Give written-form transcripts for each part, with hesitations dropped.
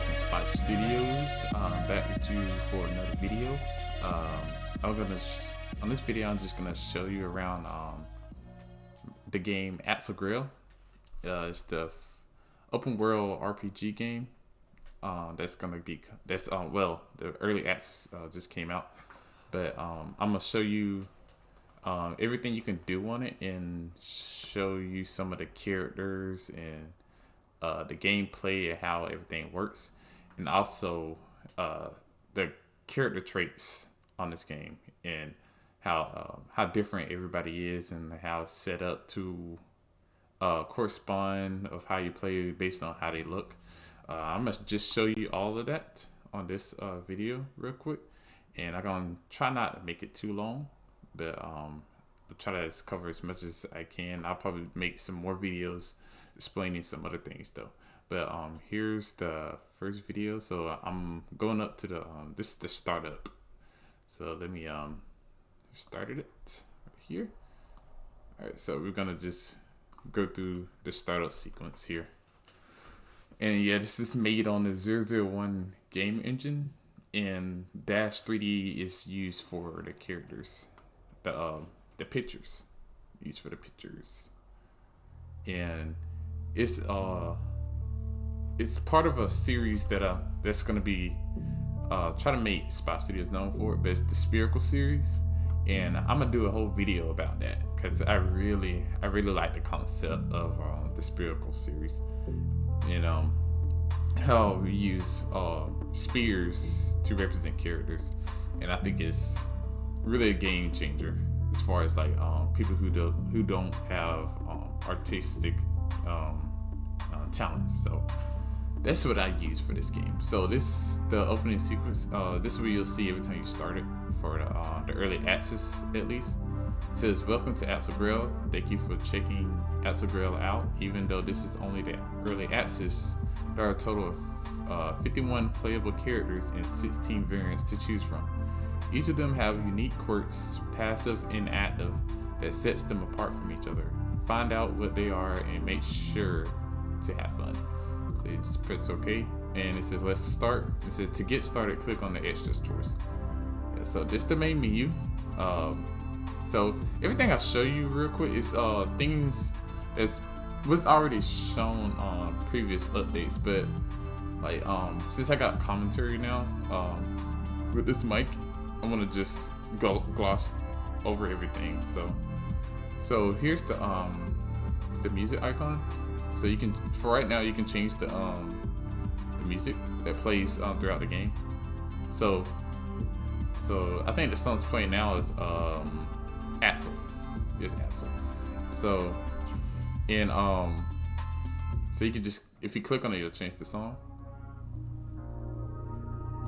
from Spot Studios. Back with you for another video. On this video, I'm just gonna show you around the game Grail. It's the open world RPG game. The early access just came out, but I'm gonna show you everything you can do on it and show you some of the characters and the gameplay and how everything works, and also the character traits on this game and how different everybody is and how it's set up to correspond of how you play based on how they look. I'm gonna just show you all of that on this video real quick, and I'm gonna try not to make it too long, but I'll try to cover as much as I can. I'll probably make some more videos explaining some other things though. But here's the first video. So I'm going up to the this is the startup. So let me start it right here. Alright, so we're gonna just go through the startup sequence here. And yeah, this is made on the 001 game engine, and Dash 3D is used for the characters, the pictures, used for the pictures, and it's part of a series that's gonna be try to make Spot Studios known for it, but it's the Spherical series, and I'm gonna do a whole video about that because I really like the concept of the Spherical series, and how we use spears to represent characters, and I think it's really a game changer as far as like people who don't have artistic talents. So that's what I use for this game. So the opening sequence. This is where you'll see every time you start it for the early access at least. It says, "Welcome to Grail. Thank you for checking Grail out. Even though this is only the early access, there are a total of 51 playable characters and 16 variants to choose from. Each of them have unique quirks, passive and active, that sets them apart from each other. Find out what they are and make sure to have fun." So you just press OK, and it says let's start. It says to get started, click on the extras choice. Yeah, so this is the main menu. So everything I'll show you real quick is things that was already shown on previous updates, but like since I got commentary now with this mic, I'm gonna just gloss over everything. So here's the music icon. So you can, for right now, you can change the music that plays throughout the game. So I think the song's playing now is Axel. It's Axel. So so you can just, if you click on it, you'll change the song.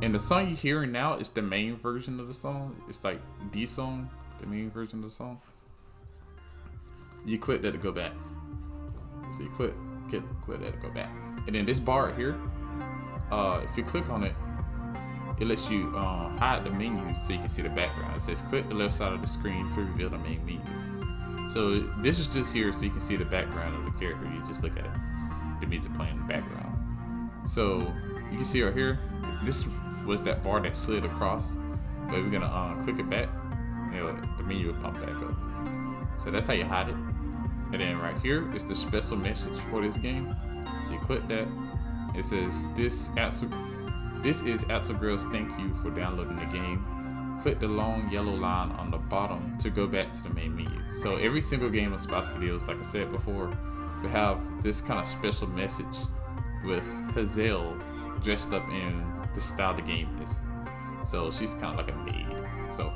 And the song you're hearing now is the main version of the song. It's like the song, the main version of the song. You click that to go back. So you click that to go back. And then this bar right here, if you click on it, it lets you hide the menu so you can see the background. It says click the left side of the screen to reveal the main menu. So this is just here so you can see the background of the character. You just look at it, the music playing in the background. So you can see right here, this was that bar that slid across, but we're gonna click it back, the menu will pop back up. So that's how you hide it. And then right here is the special message for this game. So you click that. It says this is Grail's thank you for downloading the game. Click the long yellow line on the bottom to go back to the main menu. So every single game of Spot Studios, like I said before, will have this kind of special message with Hazel dressed up in the style the game is. So she's kind of like a maid. So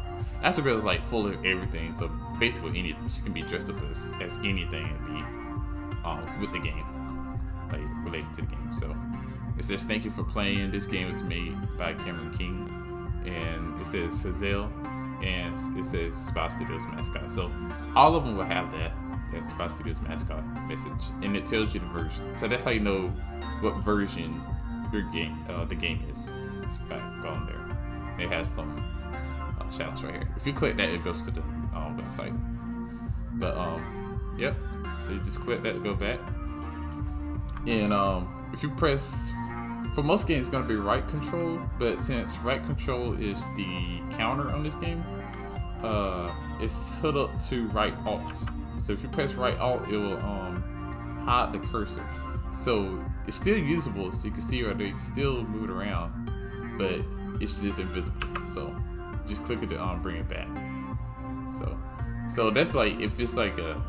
Grail is like full of everything. So basically anything, she can be dressed up as anything and be with the game, like related to the game. So it says thank you for playing. This game is made by Cameron King, and it says Hazel, and it says Spot Studios mascot. So all of them will have that Spot Studios mascot message, and it tells you the version. So that's how you know what version your game, the game is. It's back on there. It has some channels right here. If you click that, it goes to the website. But yep. So you just click that to go back, and if you press For most games, it's going to be right control, but since right control is the counter on this game, it's hooked up to right alt. So if you press right alt, it will hide the cursor. So it's still usable, so you can see right there, you can still move it around, but it's just invisible. So just click it to bring it back. So that's like, if it's like a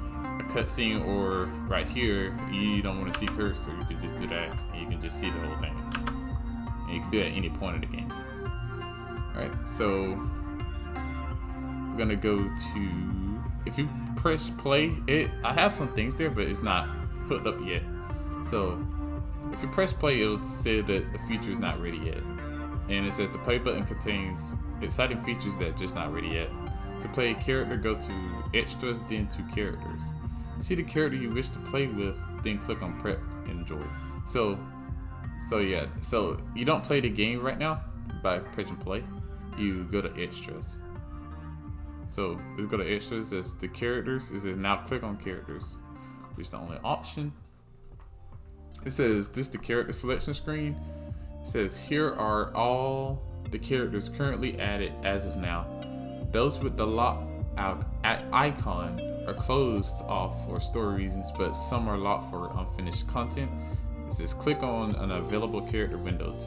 cutscene, or right here you don't want to see cursor, you can just do that and you can just see the whole thing, and you can do it at any point of the game. Alright, so we're gonna go to, if you press play, I have some things there, but it's not hooked up yet. So if you press play, it'll say that the feature is not ready yet, and it says the play button contains exciting features that are just not ready yet. To play a character, go to extras, then to characters. See the character you wish to play with, then click on prep and enjoy. So yeah, so you don't play the game right now by pressing play, you go to extras. So let's go to extras. As the characters, is it now click on characters, which is the only option. It says this is the character selection screen. It says here are all the characters currently added as of now. Those with the lock out icon are closed off for story reasons, but some are locked for unfinished content. It says click on an available character window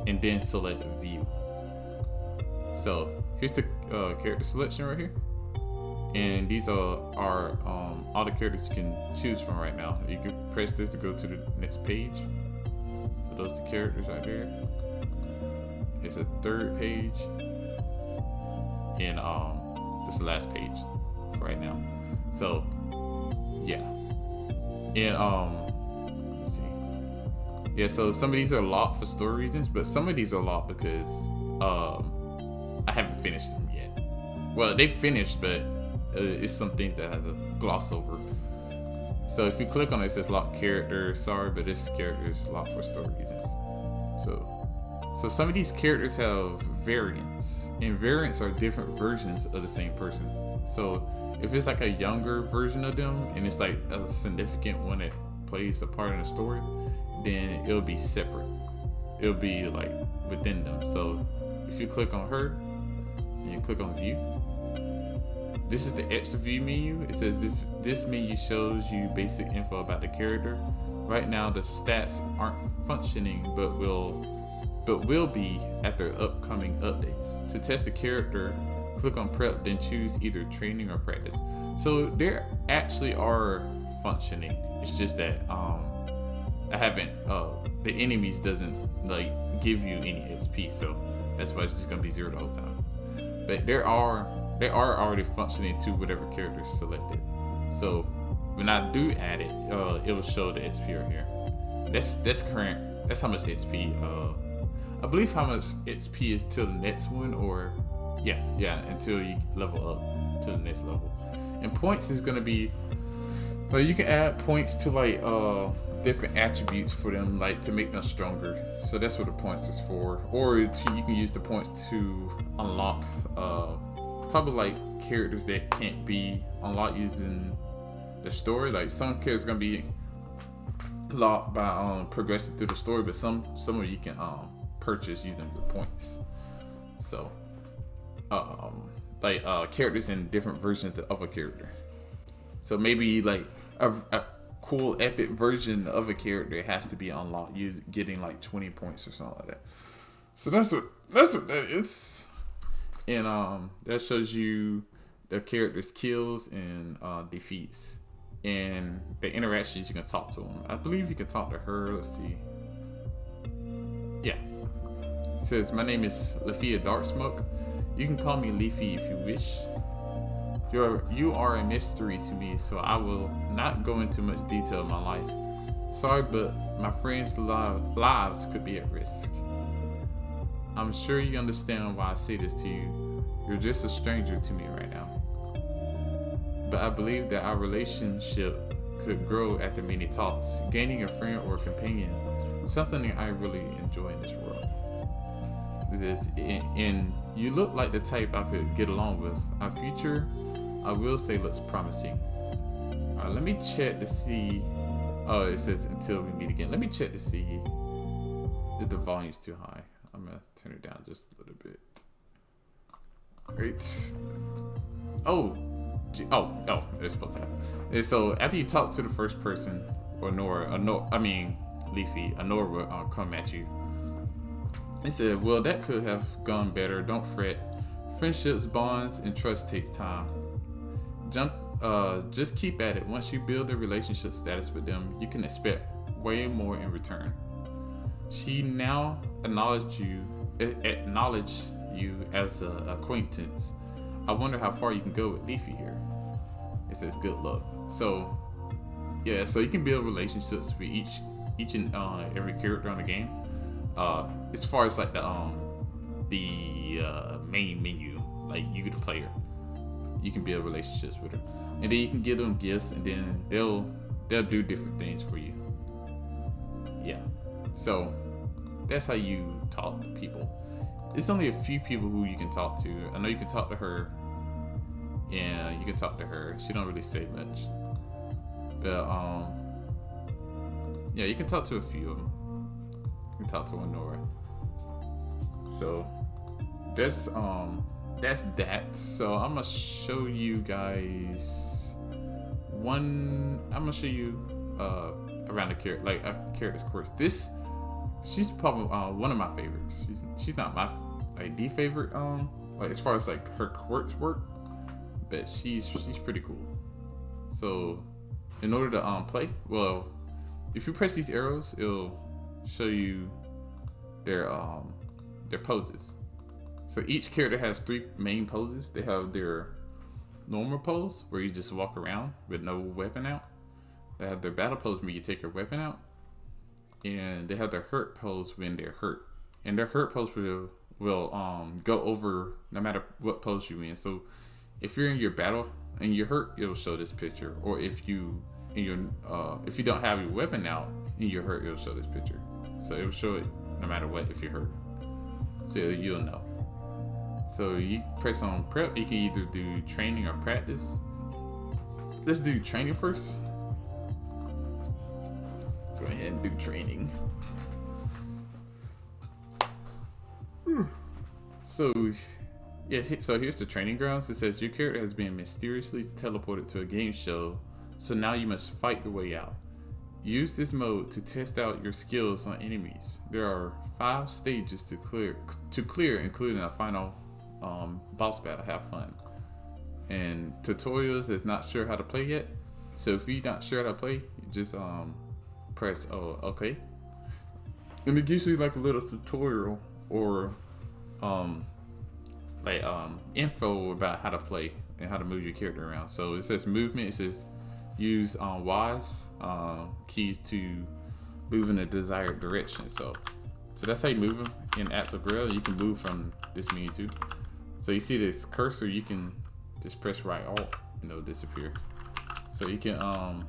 and then select view. So here's the character selection right here, and these are all the characters you can choose from right now. You can press this to go to the next page. So those are the characters right there. It's a third page, and this is the last page for right now. So yeah, and let's see. Yeah, so some of these are locked for story reasons, but some of these are locked because I haven't finished them yet. Well, they finished, but it's some things that I have to gloss over. So if you click on it, it says lock character. Sorry, but this character is locked for story reasons. So some of these characters have variants, and variants are different versions of the same person. So if it's like a younger version of them, and it's like a significant one that plays a part in the story, then it'll be separate. It'll be like within them. So if you click on her, and you click on view, this is the extra view menu. It says this menu shows you basic info about the character. Right now the stats aren't functioning, but will be at their upcoming updates. To test the character, click on prep, then choose either training or practice. So they actually are functioning. It's just that I haven't the enemies doesn't like give you any XP, so that's why it's just gonna be 0 the whole time. But they are already functioning to whatever character is selected. So when I do add it, it will show the XP right here. That's current. That's how much XP. I believe how much XP is till the next one, or yeah, until you level up to the next level. And points is gonna be, well, you can add points to like different attributes for them, like to make them stronger. So that's what the points is for. Or you can use the points to unlock probably like characters that can't be unlocked using the story. Like some characters gonna be locked by progressing through the story, but some of you can purchase using your points. So like characters in different versions of a character. So maybe like a cool epic version of a character has to be unlocked getting like 20 points or something like that. So that's what that is. And that shows you the character's kills and defeats, and the interactions you can talk to them. I believe you can talk to her. Let's see. Yeah. It says, my name is Lafia Darksmoke. You can call me Leafy if you wish. You are a mystery to me, so I will not go into much detail of my life. Sorry, but my friends' lives could be at risk. I'm sure you understand why I say this to you. You're just a stranger to me right now. But I believe that our relationship could grow after many talks. Gaining a friend or a companion, something I really enjoy in this world. And you look like the type I could get along with. Our future, I will say, looks promising. Alright, let me check to see. Oh, it says until we meet again. Let me check to see If the volume's too high, I'm gonna turn it down just a little bit. Great. Oh, it's supposed to happen. And so after you talk to the first person, or Leafy, Nora will come at you. It said, well, that could have gone better. Don't fret. Friendships, bonds, and trust takes time. Just keep at it. Once you build a relationship status with them, you can expect way more in return. She now acknowledge you as an acquaintance. I wonder how far you can go with Leafy here. It says good luck. So yeah, so you can build relationships with each and every character on the game. As far as like the main menu, like you get a player, you can build relationships with them, and then you can give them gifts, and then they'll do different things for you. Yeah, so that's how you talk to people. It's only a few people who you can talk to. I know you can talk to her. Yeah, you can talk to her. She don't really say much, but yeah, you can talk to a few of them. You can talk to Nora. So that's that. So I'm gonna show you guys one. I'm gonna show you around the character, like a character's Quirks. She's probably one of my favorites. She's not my the favorite like as far as like her Quirks work, but she's pretty cool. So in order to play, well, if you press these arrows, it'll show you their poses. So each character has 3 main poses. They have their normal pose where you just walk around with no weapon out. They have their battle pose where you take your weapon out, and they have their hurt pose when they're hurt. And their hurt pose will go over no matter what pose you're in. So if you're in your battle and you're hurt, it'll show this picture. Or if you don't have your weapon out and you're hurt, it'll show this picture. So it'll show it no matter what if you're hurt. So you'll know. So you press on prep. You can either do training or practice. Let's do training first. Go ahead and do training. So here's the training grounds. It says your character has been mysteriously teleported to a game show, so now you must fight your way out. Use this mode to test out your skills on enemies. There are 5 stages to clear, including a final boss battle. Have fun. And tutorials is not sure how to play yet. So if you're not sure how to play, you just press okay. And it gives you like a little tutorial or info about how to play and how to move your character around. So it says movement. It says use WASD keys to move in a desired direction. So that's how you move them in Grail. You can move from this menu too. So you see this cursor, you can just press right alt and it'll disappear. So you can I'm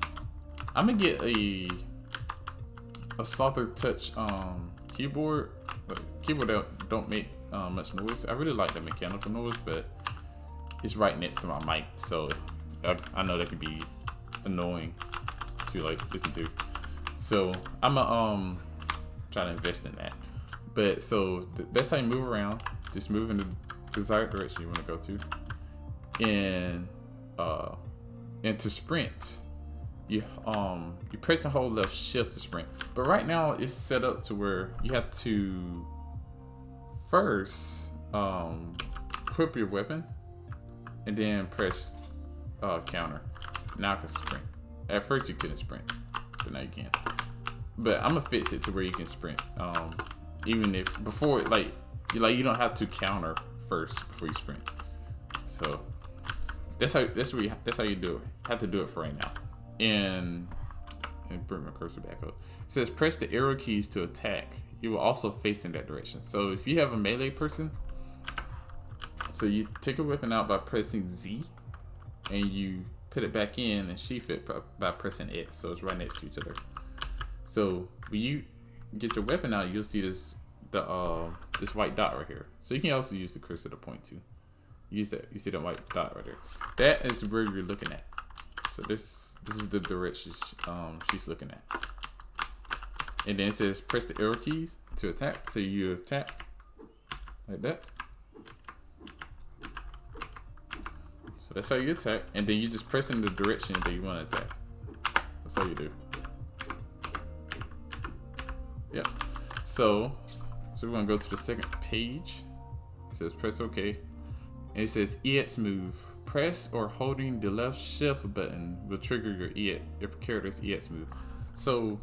gonna get a softer touch keyboard, but keyboard don't make much noise. I really like the mechanical noise, but it's right next to my mic, so I know that can be annoying to like listen to. So I'm gonna try to invest in that. But so that's how you move around. Just move in the desired direction you want to go to. And to sprint, you press and hold left shift to sprint. But right now it's set up to where you have to first equip your weapon and then press counter. Now I can sprint. At first you couldn't sprint, but now you can. But I'm gonna fix it to where you can sprint. Even if before you don't have to counter first before you sprint. So that's how you do it. Have to do it for right now. And bring my cursor back up. It says press the arrow keys to attack. You will also face in that direction. So if you have a melee person, so you take a weapon out by pressing Z, and you put it back in and sheath it by pressing X. So it's right next to each other. So when you get your weapon out, you'll see this white dot right here. So you can also use the cursor to point to. Use that. You see that white dot right there. That is where you're looking at. So this is the direction she's looking at. And then it says press the arrow keys. to attack. So you attack like that. So that's how you attack, and then you just press in the direction that you want to attack. That's all you do. Yep. So we're gonna go to the second page. It says press OK. And it says EX move. Press or holding the left shift button will trigger your character's EX move. So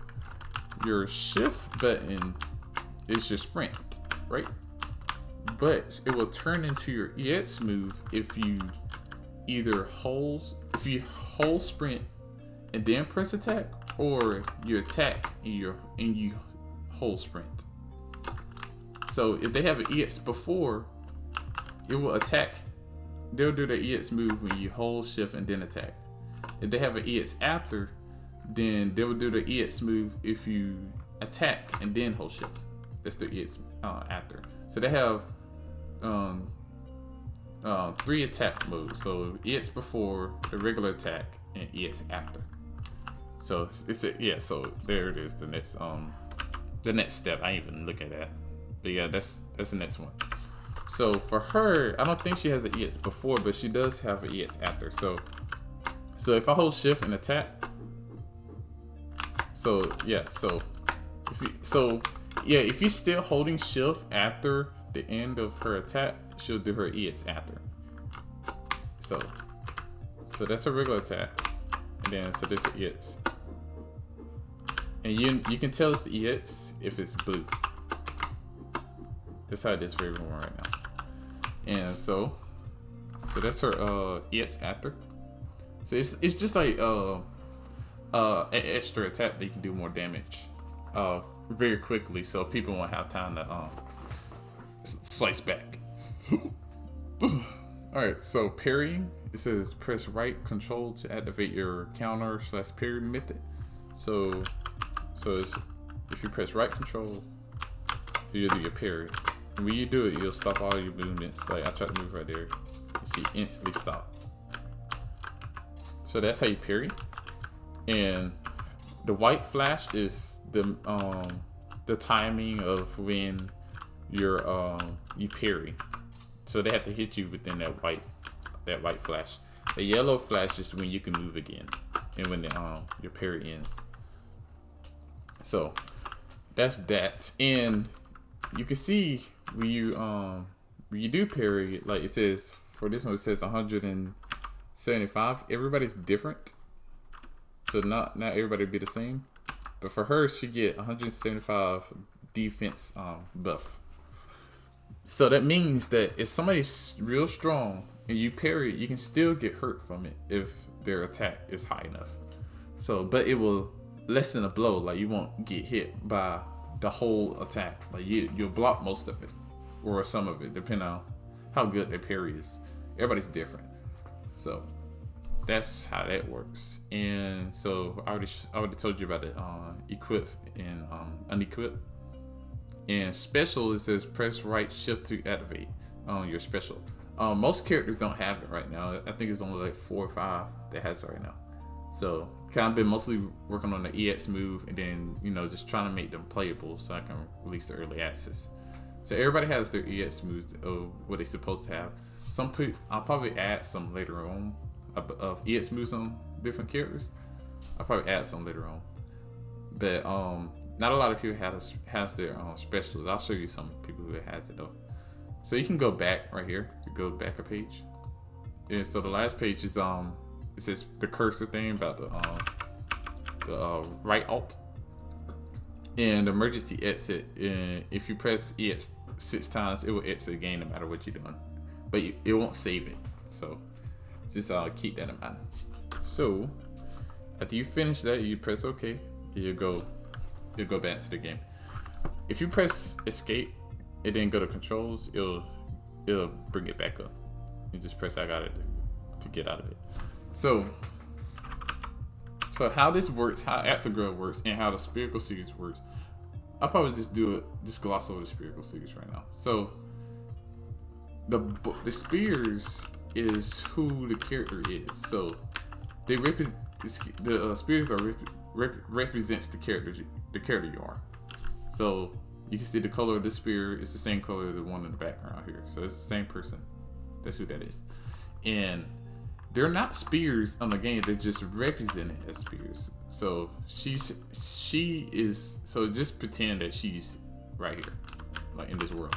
your shift button is your sprint, right? But it will turn into your EX move if you either hold sprint and then press attack, or you attack and you hold sprint. So if they have an EX before, it will attack. They'll do the EX move when you hold shift and then attack. If they have an EX after, then they will do the EX move if you attack and then hold shift. That's the EX after. So they have 3 attack modes. So EX before, the regular attack, and EX after. So so there it is. The next step. I didn't even look at that, but yeah, that's the next one. So for her, I don't think she has an EX before, but she does have an EX after. So if I hold shift and attack, if you're still holding shift after the end of her attack, she'll do her EX after. So that's a regular attack, and then so this is EX, and you can tell it's the EX if it's blue. That's how it is for everyone right now. And so that's her EX after. So it's just like an extra attack that you can do more damage very quickly, so people won't have time to slice back. Alright, so parrying, it says press right control to activate your counter / parry method. So if you press right control, you'll do your parry. And when you do it, you'll stop all your movements. Like I tried to move right there, she instantly stopped. So that's how you parry. And the white flash is the timing of when you parry. So they have to hit you within that white flash. The yellow flash is when you can move again, and when your parry ends. So that's that. And you can see when you do parry, like it says for this one, it says 175. Everybody's different, so not everybody be the same. But for her, she get 175 defense buff. So that means that if somebody's real strong and you parry, you can still get hurt from it if their attack is high enough. So, but it will lessen a blow. Like you won't get hit by the whole attack. Like you'll block most of it or some of it, depending on how good their parry is. Everybody's different. So that's how that works. And so I already told you about it. Equip and unequip. And special, it says press right shift to activate your special. Most characters don't have it right now. I think it's only like 4 or 5 that has it right now. So kind of been mostly working on the EX move, and then just trying to make them playable so I can release the early access. So everybody has their EX moves of what they're supposed to have. I'll probably add some later on of EX moves on different characters. I'll probably add some later on, but not a lot of people has their specials. I'll show you some people who has it though. So you can go back right here. You go back a page. And so the last page is it says the cursor thing about the right alt and emergency exit. And if you press EX 6 times, it will exit the game no matter what you're doing, but it won't save it. So just keep that in mind. So after you finish that, you press OK. You'll go back to the game. If you press escape and then go to controls, it'll bring it back up. You just press I got it to get out of it. So how this works, how Grail works, and how the Spherical series works, I'll probably just gloss over the Spherical series right now. So the spears is who the character is. So they the spears are represents the character you are. So You can see the color of the spear is the same color as the one in the background here. So it's the same person. That's who that is. And they're not spears on the game. They're just represented as spears. So she is. So just pretend that she's right here, like in this world,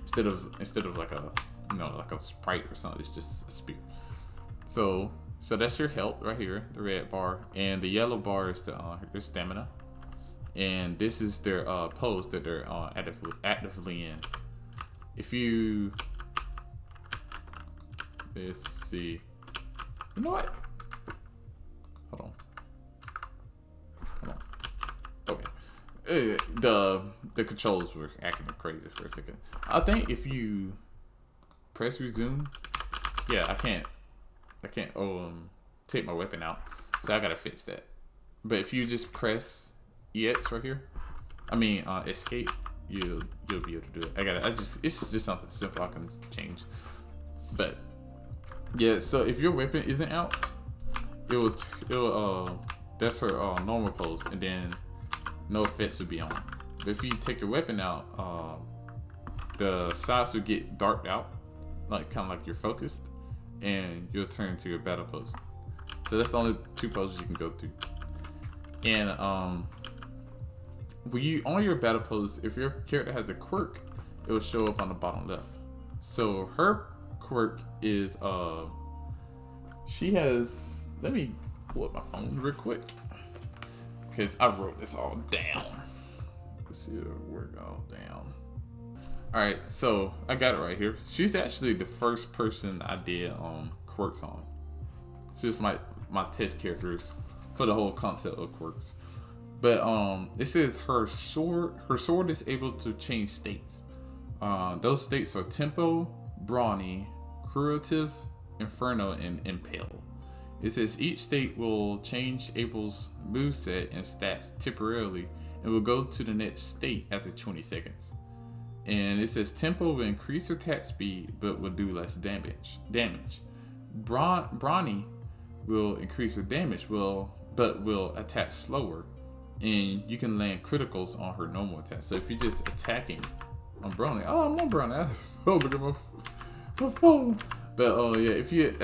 instead of like a like a sprite or something. It's just a spear. So that's your health right here, the red bar, and the yellow bar is their stamina. And this is their pose that they're actively in. If you let's see, you know what? Hold on. Okay. The controls were acting crazy for a second. I think if you press resume, yeah, I can't take my weapon out, so I gotta fix that. But if you just press EX right here, escape, you'll be able to do it. It's just something simple I can change. But yeah, so if your weapon isn't out, it will that's her normal pose, and then no effects will be on. But if you take your weapon out, the sides will get darked out, like kind of like you're focused, and you'll turn to your battle pose. So that's the only two poses you can go through. And when you on your battle pose, if your character has a quirk, it will show up on the bottom left. So her quirk is she has, let me pull up my phone real quick because I wrote this all down. Let's see if it work all down. Alright, so I got it right here. She's actually the first person I did quirks on. She's my test characters for the whole concept of quirks. But it says her sword is able to change states. Those states are tempo, brawny, curative, inferno, and impale. It says each state will change April's moveset and stats temporarily and will go to the next state after 20 seconds. And it says tempo will increase her attack speed but will do less damage. Brawny will increase her damage but will attack slower, and you can land criticals on her normal attack. So if you're just attacking on Brawny, I'm on Brawny. Look at my phone. But yeah, if you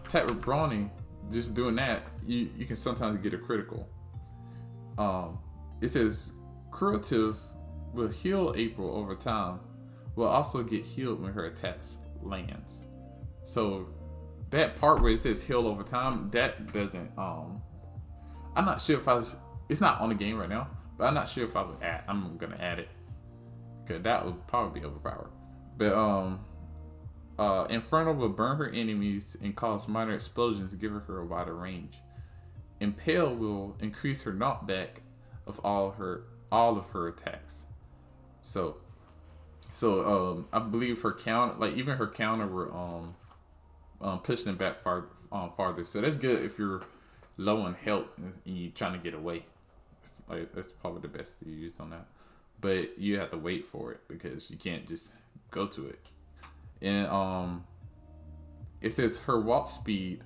attack with Brawny, just doing that, you can sometimes get a critical. It says curative will heal April over time. Will also get healed when her attacks lands. So that part where it says heal over time, that doesn't. I'm not sure if it's not on the game right now, but I'm not sure if I'm gonna add it, because that would probably be overpowered. But Inferno will burn her enemies and cause minor explosions, giving her a wider range. Impale will increase her knockback of all of her attacks. So I believe her counter, like even her counter, were pushing them back farther. So that's good if you're low on health and you're trying to get away. Like that's probably the best to use on that. But you have to wait for it because you can't just go to it. And it says her walk speed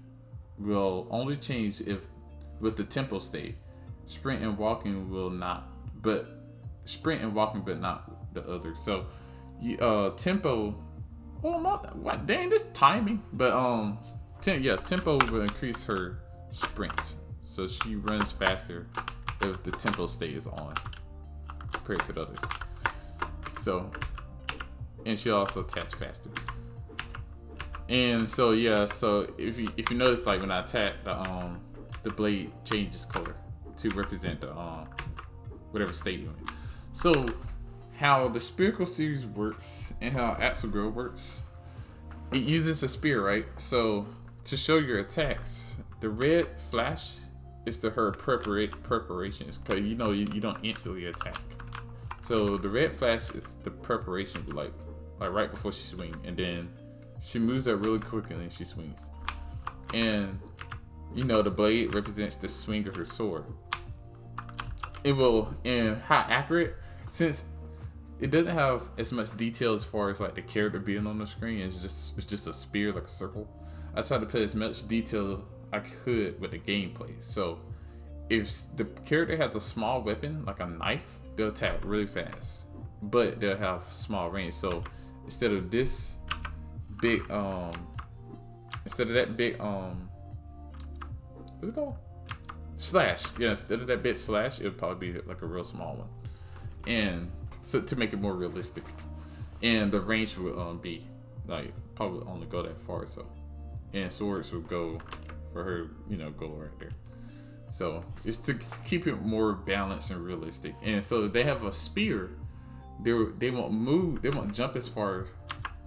will only change if with the tempo state. Sprint and walking not the other. So tempo. Oh my! What? Dang, this timing. But tempo will increase her sprint, so she runs faster if the tempo state is on compared to the others. So, and she also attacks faster. And so yeah, so if you notice, like when I attack, the blade changes color to represent the whatever state you're in. So how the Spherical series works and how Axel Grail works, it uses a spear, right? So to show your attacks, the red flash is to her preparations, because you don't instantly attack. So the red flash is the preparation, like right before she swings, and then she moves up really quickly and she swings. And the blade represents the swing of her sword. It will, and how accurate, since it doesn't have as much detail as far as like the character being on the screen. It's just a spear, like a circle. I tried to put as much detail I could with the gameplay. So if the character has a small weapon like a knife, they'll attack really fast. but they'll have small range. So instead of this big, instead of that big, what's it called? Slash. Yeah, instead of that big slash, it would probably be like a real small one. And so to make it more realistic. And the range would be like probably only go that far. So, and swords would go for her, you know, go right there. So it's to keep it more balanced and realistic. And so they have a spear. They won't move. They won't jump as far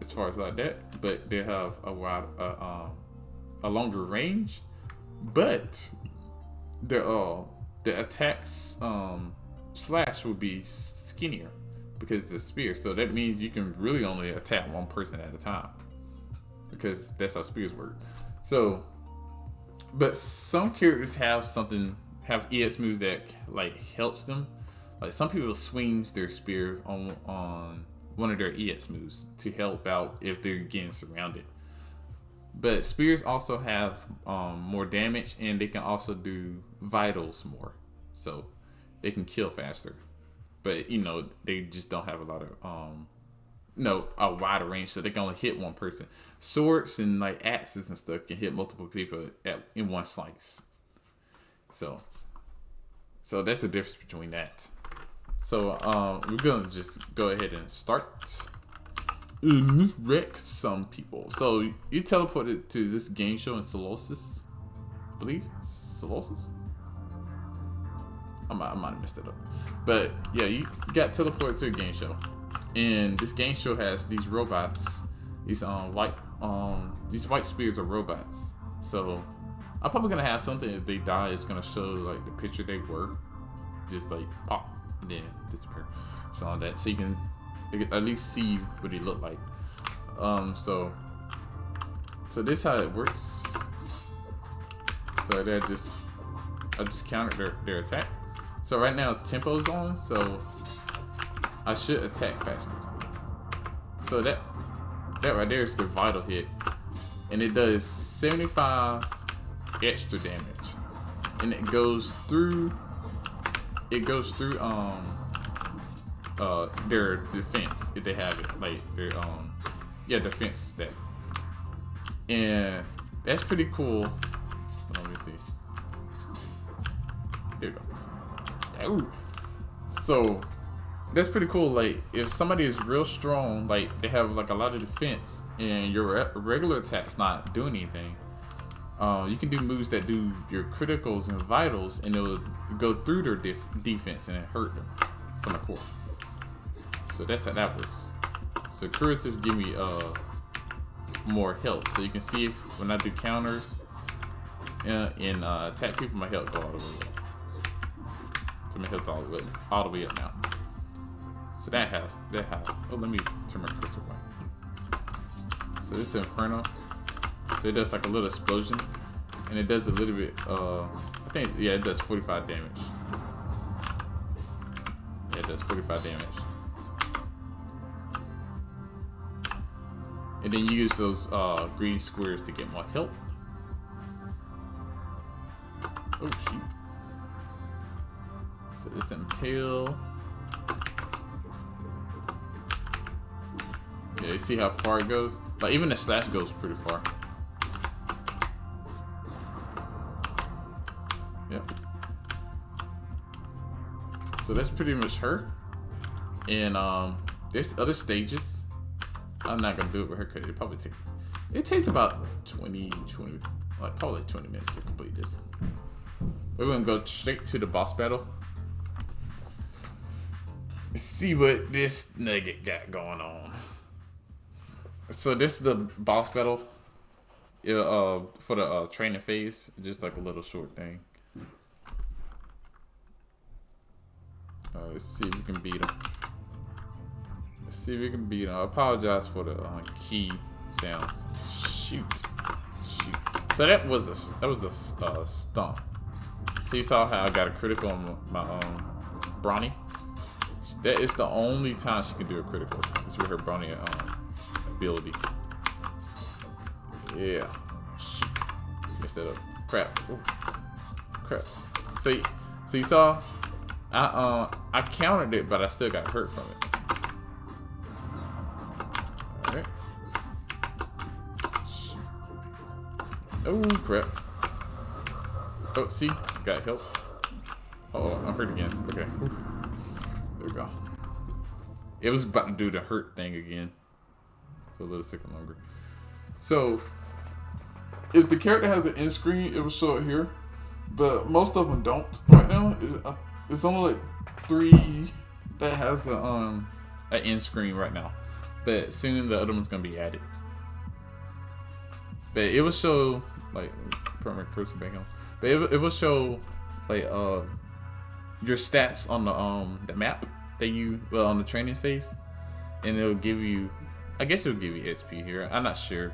as like that. But they have a longer range. But the attacks slash will be skinnier because it's a spear. So that means you can really only attack one person at a time because that's how spears work. So, but some characters have EX moves that like helps them. Like some people swings their spear on one of their EX moves to help out if they're getting surrounded. But spears also have more damage, and they can also do vitals more, so they can kill faster. But you know they just don't have a lot of a wider range, so they can only hit one person. Swords and like axes and stuff can hit multiple people in one slice. So that's the difference between that. So we're gonna just go ahead and start and wreck some people. So you teleported to this game show in Solosis, I believe. Solosis? I might have messed it up. But yeah, you got teleported to a game show. And this game show has these robots. These white spears are robots. So I'm probably gonna have something if they die, it's gonna show like the picture they were. Just like pop and then disappear. So on that. So you can at least see what he looked like. So this is how it works. So I just countered their attack. So right now tempo's on, so I should attack faster. So that right there is the vital hit, and it does 75 extra damage, and it goes through their defense if they have it, like their defense stat, and that's pretty cool. Let me see. There you go. Ooh. So that's pretty cool. Like if somebody is real strong, like they have like a lot of defense, and your regular attack's not doing anything, you can do moves that do your criticals and vitals, and it'll go through their defense and hurt them from the core. So that's how that works. So curatives give me more health. So you can see if when I do counters and attack people, my health go all the way up. So my health all the way up now. So that has. Oh, let me turn my cursor away. So this is Inferno. So it does like a little explosion, and it does a little bit. I think it does 45 damage. Yeah, it does 45 damage. And then you use those green squares to get more health. Oh shoot. So this impale. Yeah, you see how far it goes? Like even the slash goes pretty far. Yep. So that's pretty much her. And there's other stages. I'm not gonna do it with her because it takes about 20, like probably 20 minutes to complete this. We're gonna go straight to the boss battle. See what this nugget got going on. So this is the boss battle. For the training phase, just like a little short thing. Let's see if we can beat him. I apologize for the key sounds. Shoot. So that was a stomp. So you saw how I got a critical on my Brawny. That is the only time she can do a critical. It's with her Brawny ability. Yeah. Shoot. Messed that up. Crap. Ooh. Crap. So you saw I countered it, but I still got hurt from it. Oh crap. Oh, see? Got help. Uh-oh, I'm hurt again. Okay. Whew. There we go. It was about to do the hurt thing again. For a little second longer. So, if the character has an end screen, it will show it here. But most of them don't right now. It's only like 3 that has an end screen right now. But soon the other one's going to be added. But it will show, like, put my cursor back on. But it will show, like, your stats on the map that you, well, on the training phase. And it'll give you, I guess it'll give you XP here. I'm not sure.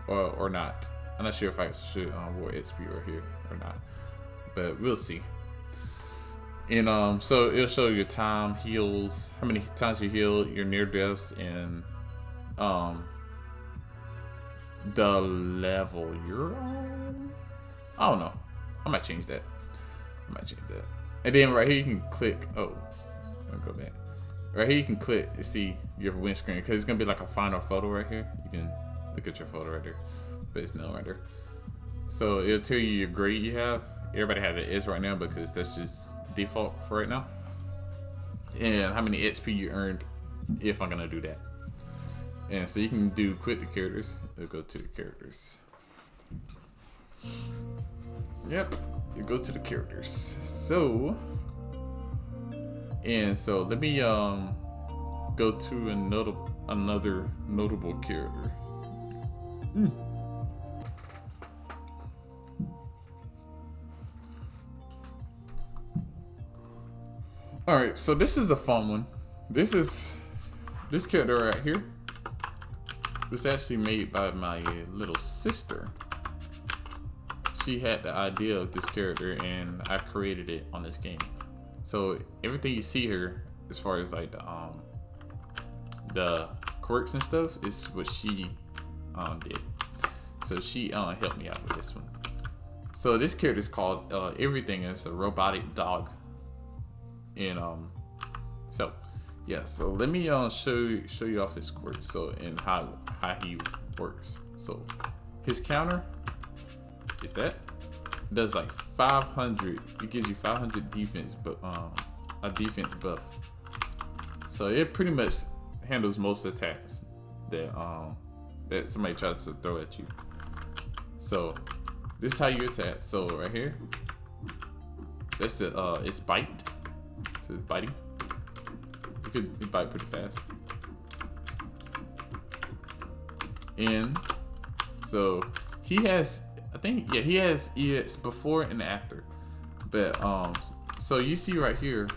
Or not. I'm not sure if I should award XP or here or not. But we'll see. And so it'll show your time, heals, how many times you heal, your near deaths, and the level you're on. I don't know. I might change that. And then right here you can click. Oh, I'll go back. Right here you can click to see your win screen because it's gonna be like a final photo right here. You can look at your photo right there, but it's no right there. So it'll tell you your grade you have. Everybody has an S right now because that's just default for right now. And how many XP you earned if I'm gonna do that. And so you can do quit the characters. It'll go to the characters. Yep, you go to the characters. So, and so let me go to another notable character. All right, so this is the fun one. This character right here. It's actually made by my little sister. She had the idea of this character and I created it on this game. So everything you see here, as far as like the quirks and stuff, is what she did. So she helped me out with this one. So this character is called Everything. It's a robotic dog. And so yeah, so let me show you off his quirks. So and how he works. So his counter is that does like 500. It gives you 500 defense, but a defense buff. So it pretty much handles most attacks that somebody tries to throw at you. So this is how you attack. So right here, that's the it's bite. So it's biting. You could bite pretty fast. And so he has, I think, yeah, he has EX before and after. But so you see right here,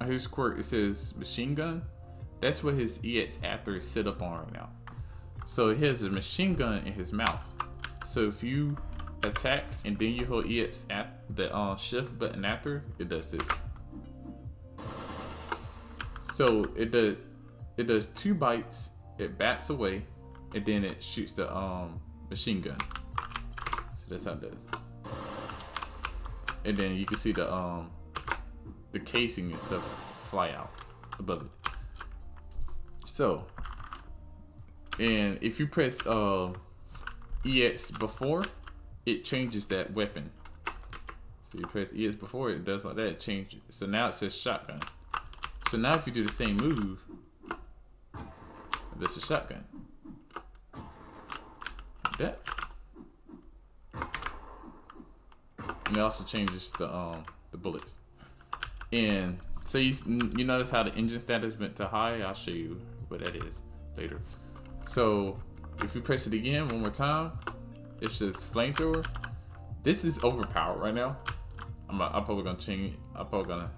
his quirk, it says machine gun. That's what his EX after is set up on right now. So he has a machine gun in his mouth. So if you attack and then you hold EX at the shift button after, it does this. So it does 2 bites, it bats away, and then it shoots the machine gun. So that's how it does. And then you can see the casing and stuff fly out above it. So, and if you press EX before, it changes that weapon. So you press EX before, it does like that, it changes. So now it says shotgun. So now if you do the same move, that's a shotgun. Like that. And it also changes the bullets. And so you notice how the engine status went to high. I'll show you what that is later. So if you press it again one more time, it says Flamethrower. This is overpowered right now. I'm probably gonna change. I'm probably gonna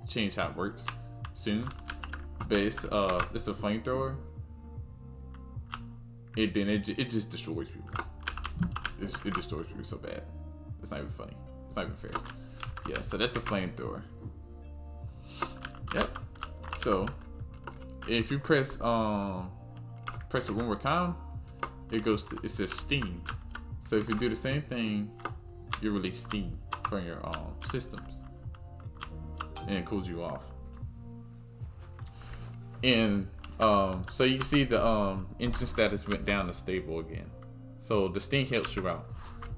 change how it works soon. But it's a flamethrower. It just destroys people. It destroys people so bad. It's not even funny. It's not even fair. Yeah, so that's a flamethrower. Yep. So if you press it one more time, it says steam. So if you do the same thing, you release steam from your systems, and it cools you off. And so you can see the engine status went down to stable again. So the sting helps you out.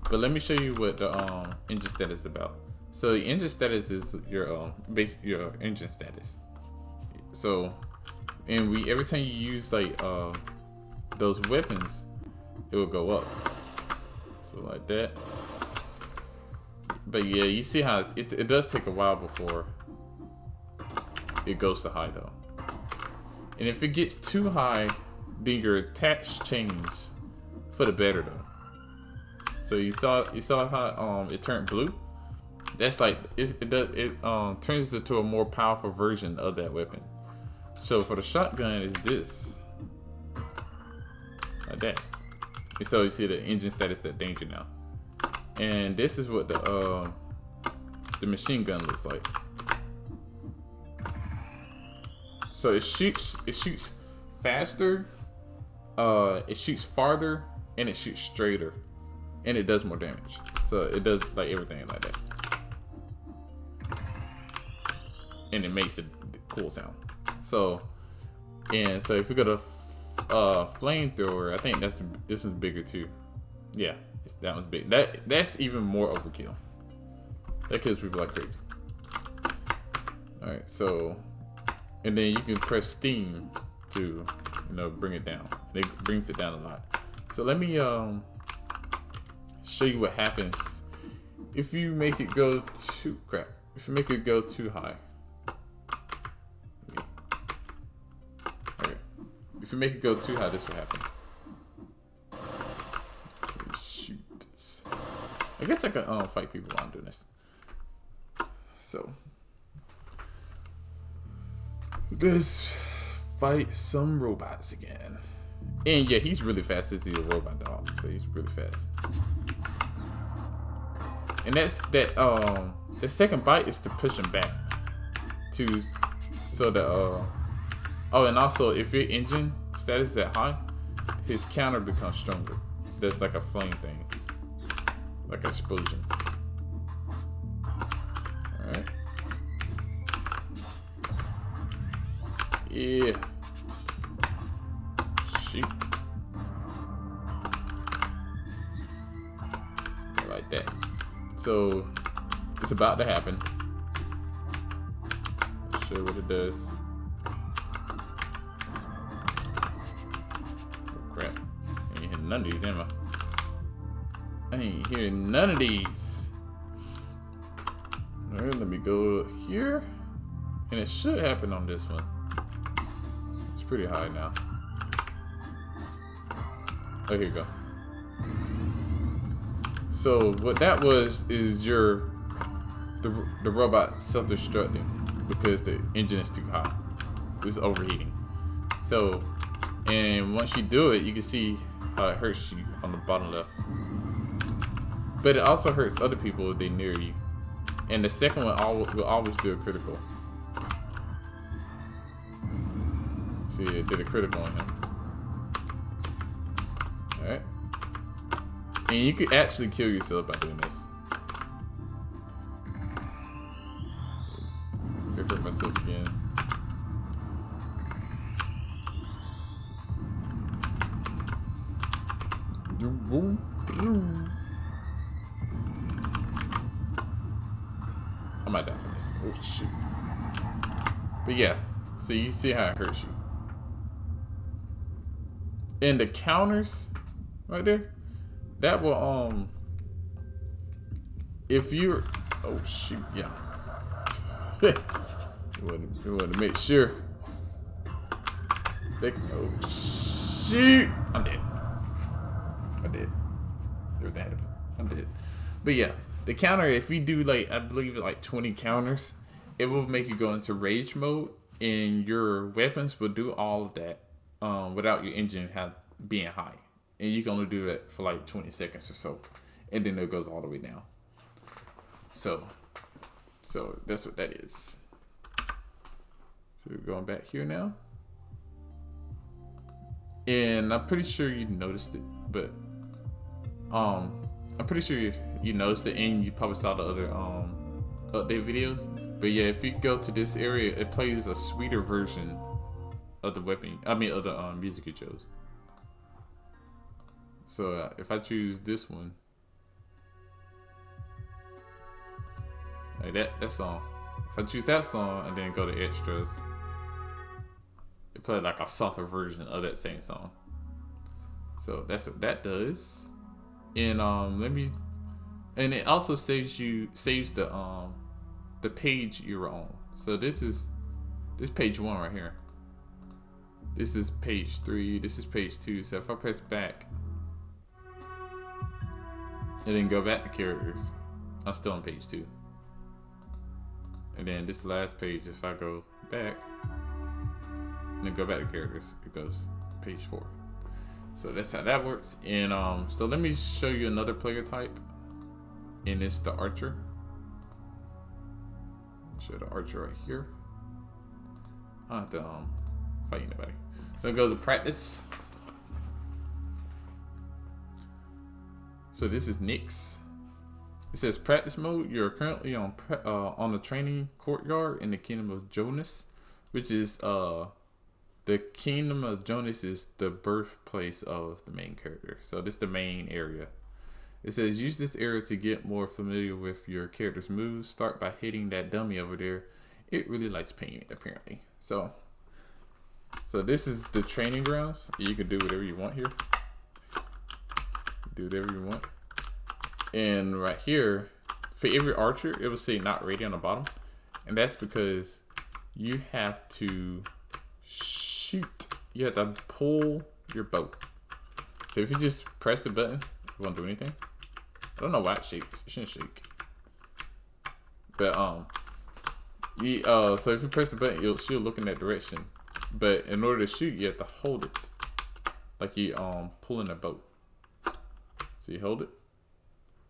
But let me show you what the engine status is about. So the engine status is your your engine status. So and every time you use like those weapons, it will go up. So like that. But yeah, you see how it does take a while before it goes to high though. And if it gets too high, then your attacks change for the better though. So you saw how it turned blue? That's like it turns into a more powerful version of that weapon. So for the shotgun is this. Like that. And so you see the engine status at danger now. And this is what the machine gun looks like. So it shoots faster, it shoots farther, and it shoots straighter, and it does more damage. So it does like everything like that, and it makes a cool sound. So if we go to Flamethrower, I think this one's bigger too. Yeah, that one's big. That's even more overkill. That kills people like crazy. All right, so. And then you can press Steam to, bring it down. It brings it down a lot. So let me show you what happens if you make it go too If you make it go too high. Okay. If you make it go too high, this will happen. Shoot this. I guess I can fight people while I'm doing this. So. Let's fight some robots again. And yeah, he's really fast since he's a robot dog, so he's really fast. And that's that the second bite is to push him back. So the oh, and also if your engine status is at high, his counter becomes stronger. There's like a flame thing. Like an explosion. Alright. Yeah. Shoot. Like that. So it's about to happen. I'll show you what it does. Oh crap. I ain't hearing none of these, am I? I ain't hearing none of these. Alright, let me go here. And it should happen on this one. Pretty high now. Oh, here you go. So what that was is the robot self-destructing because the engine is too hot. It's overheating. So, and once you do it, you can see how it hurts you on the bottom left. But it also hurts other people if they near you. And the second one will always do a critical. See, it did a critical on him. Alright. And you could actually kill yourself by doing this. I hurt myself again. I might die from this. Oh, shoot. But yeah, so you see how it hurts you. And the counters right there, that will if you're oh shoot, yeah. You want to make sure that oh shoot, I'm dead. Everything happened. I'm dead. But yeah, the counter, if you do like I believe like 20 counters, it will make you go into rage mode and your weapons will do all of that. Without your engine being high, and you can only do it for like 20 seconds or so, and then it goes all the way down. So that's what that is. So we're going back here now, and I'm pretty sure you noticed it, but I'm pretty sure you noticed it, and you probably saw the other update videos. But yeah, if you go to this area, it plays a sweeter version of the weapon, of the music you chose. So if I choose this one, like that song. If I choose that song and then go to extras, it plays like a softer version of that same song. So that's what that does. And and it also saves the page you're on. So this page 1 right here. This is page 3. This is page 2. So if I press back and then go back to characters, I'm still on page 2. And then this last page, if I go back and then go back to characters, it goes page 4. So that's how that works. And so let me show you another player type, and it's the archer. Show the archer right here. I don't have to fight anybody. So go to practice. So this is Nick's. It says practice mode. You're currently on the training courtyard in the Kingdom of Jonas, which is the Kingdom of Jonas is the birthplace of the main character. So this is the main area. It says use this area to get more familiar with your character's moves. Start by hitting that dummy over there. It really likes pain, apparently. So this is the training grounds. You can do whatever you want here. Do whatever you want. And right here, for every archer, it will say not ready on the bottom. And that's because you have to shoot. You have to pull your bow. So if you just press the button, it won't do anything. I don't know why it shakes. It shouldn't shake. But so if you press the button, she'll look in that direction. But in order to shoot, you have to hold it, like you pulling a bow. So you hold it,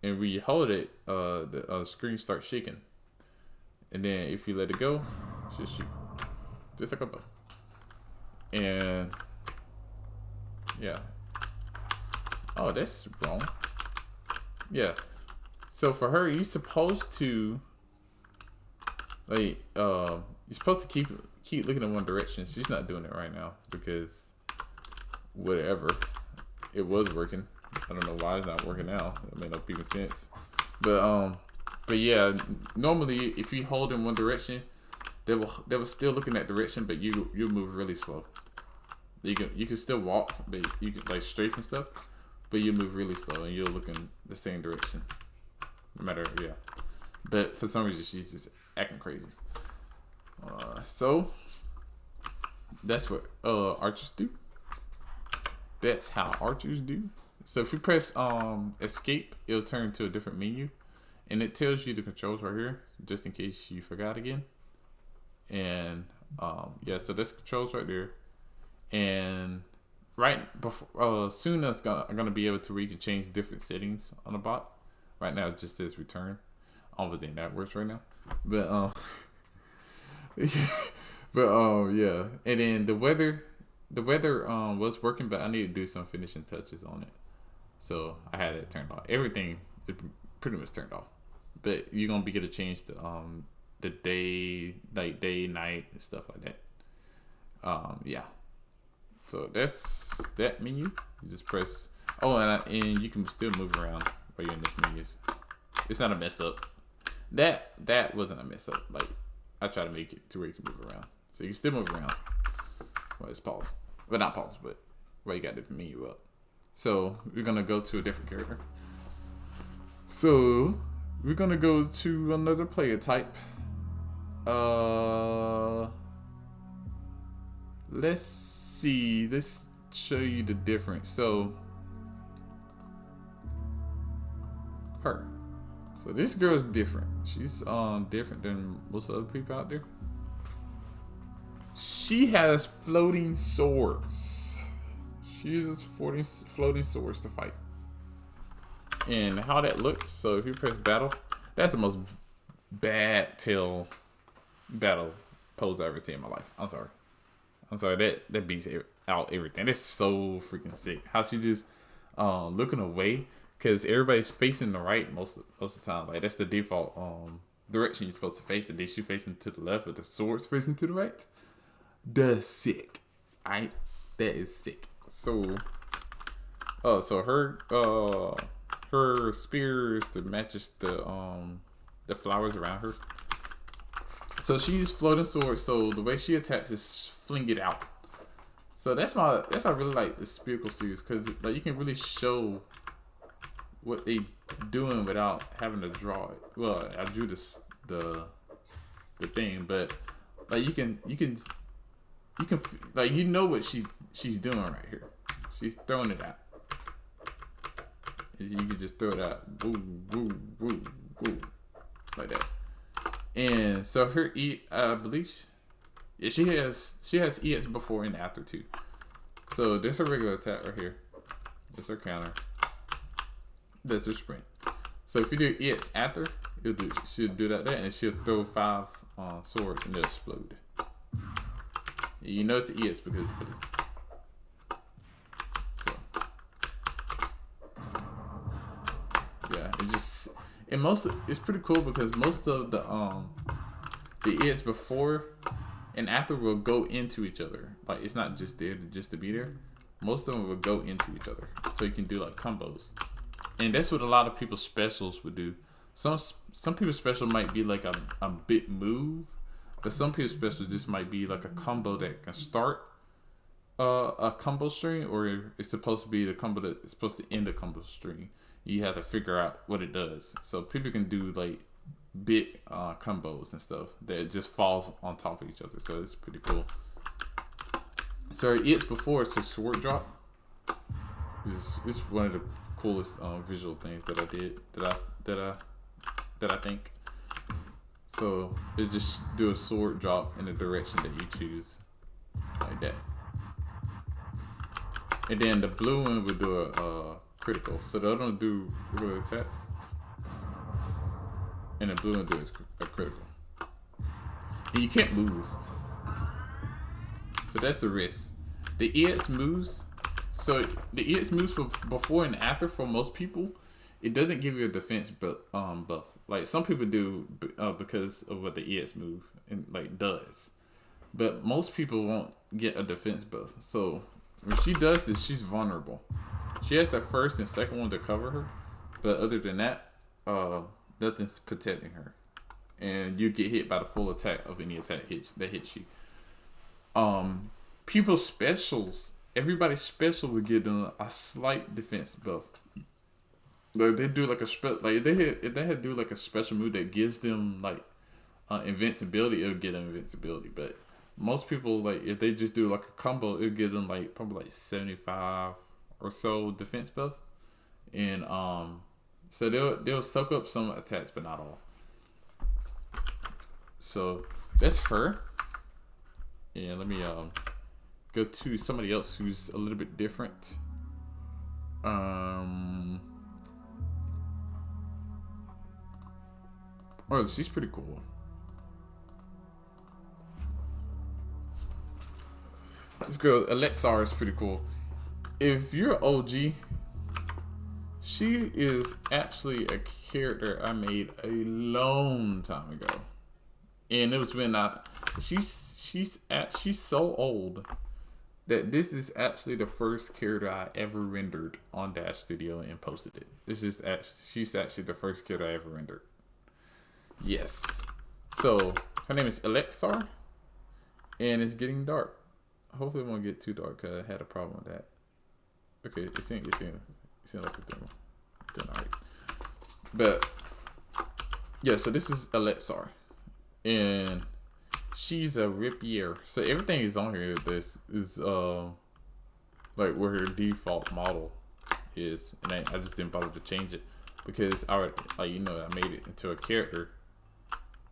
and when you hold it, the screen starts shaking. And then if you let it go, she'll shoot, just like a bow. And yeah. Oh, that's wrong. Yeah. So for her, you're supposed to you're supposed to keep looking in one direction. She's not doing it right now because whatever. It was working. I don't know why it's not working now. It may not be making sense. But yeah, normally if you hold in one direction, they will still look in that direction, but you move really slow. You can still walk, but you can like strafe and stuff, but you move really slow and you'll look in the same direction. No matter, yeah. But for some reason she's just acting crazy. So that's what archers do. That's how archers do. So if you press escape, it'll turn to a different menu, and it tells you the controls right here, just in case you forgot again. And yeah, so that's controls right there. And right before, soon I'm gonna be able to where you can change different settings on the bot. Right now it just says return. I don't think that works right now, but yeah. And then the weather was working, but I need to do some finishing touches on it, so I had it turned off. Everything is pretty much turned off, but you're gonna be able to change the day, like day, night, and stuff like that. Yeah. So that's that menu. You just press. Oh, and you can still move around while you're in this menu. It's not a mess up. That wasn't a mess up. Like I try to make it to where you can move around, so you can still move around. Well, it's paused, but not paused, but where you got the menu up. So we're gonna go to a different character. So we're gonna go to another player type. Let's see. Let's show you the difference. So her. So this girl is different. She's different than most other people out there. She has floating swords. She uses floating swords to fight. And how that looks. So if you press battle, that's the most bad tail battle pose I've ever seen in my life. I'm sorry. That beats out everything. It's so freaking sick. How she just looking away, because everybody's facing the right most of the time. Like that's the default direction you're supposed to face. And then she facing to the left with the swords facing to the right. That's sick. That is sick. So Oh, so her spear is to matches the flowers around her. So she's floating sword. So the way she attacks is fling it out. So that's why I really like the Spherical series, because like you can really show what they doing without having to draw it. Well, I drew the thing, but like you can like you know what she's doing right here. She's throwing it out. You can just throw it out, woo, woo, woo, woo, like that. And so her I believe she has EX before and after too. So there's a regular attack right here. That's her counter. That's her sprint. So if you do EX after, she'll do that there, and she'll throw 5 swords and they'll explode. You know it's the EX because it's blue. So yeah, it's pretty cool because most of the EX before and after will go into each other. Like it's not just there just to be there. Most of them will go into each other, so you can do like combos. And that's what a lot of people's specials would do. Some people's special might be like a big move, but some people's special just might be like a combo that can start a combo string, or it's supposed to be the combo that is supposed to end a combo string. You have to figure out what it does. So people can do like big combos and stuff that just falls on top of each other. So it's pretty cool. So it's before it's a sword drop. It's one of the coolest visual things that I did that I think. So it just do a sword drop in the direction that you choose, like that. And then the blue one would do a critical. So they don't do regular attacks, and the blue one do a critical. And you can't move, so that's the risk. The EX moves. So the EX moves for before and after for most people, it doesn't give you a defense buff. Like some people do because of what the EX move and like does, but most people won't get a defense buff. So when she does this, she's vulnerable. She has the first and second one to cover her, but other than that, nothing's protecting her, and you get hit by the full attack of any attack that hits you. People's specials. Everybody's special would give them a slight defense buff. Like they do like they had do like a special move that gives them like invincibility. It'll give them invincibility, but most people like if they just do like a combo, it'll give them like probably like 75 or so defense buff, and so they'll soak up some attacks, but not all. So that's her. And let me go to somebody else who's a little bit different. Oh, she's pretty cool. This girl, Alexar, is pretty cool. If you're OG, she is actually a character I made a long time ago. And it was when she's so old that this is actually the first character I ever rendered on Dash Studio and posted it. She's actually the first character I ever rendered. Yes. So her name is Alexar, and it's getting dark. Hopefully it won't get too dark because I had a problem with that. Okay, it seems like it's doing alright. But yeah, so this is Alexar, and she's a rapier. So everything is on here. This is like where her default model is, and I just didn't bother to change it because I made it into a character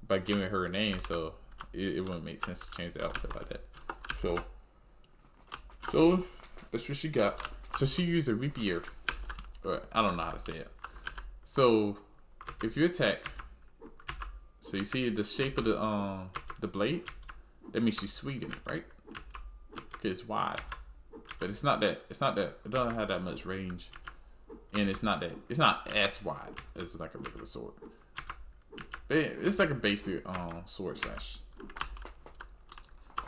by giving her a name, so it wouldn't make sense to change the outfit like that. So that's what she got. So she used a rapier. I don't know how to say it. So if you attack, so you see the shape of the blade, that means she's swinging it, right? Okay, it's wide, but it's not that. It doesn't have that much range, and it's not as wide as like a regular sword. But it's like a basic sword slash.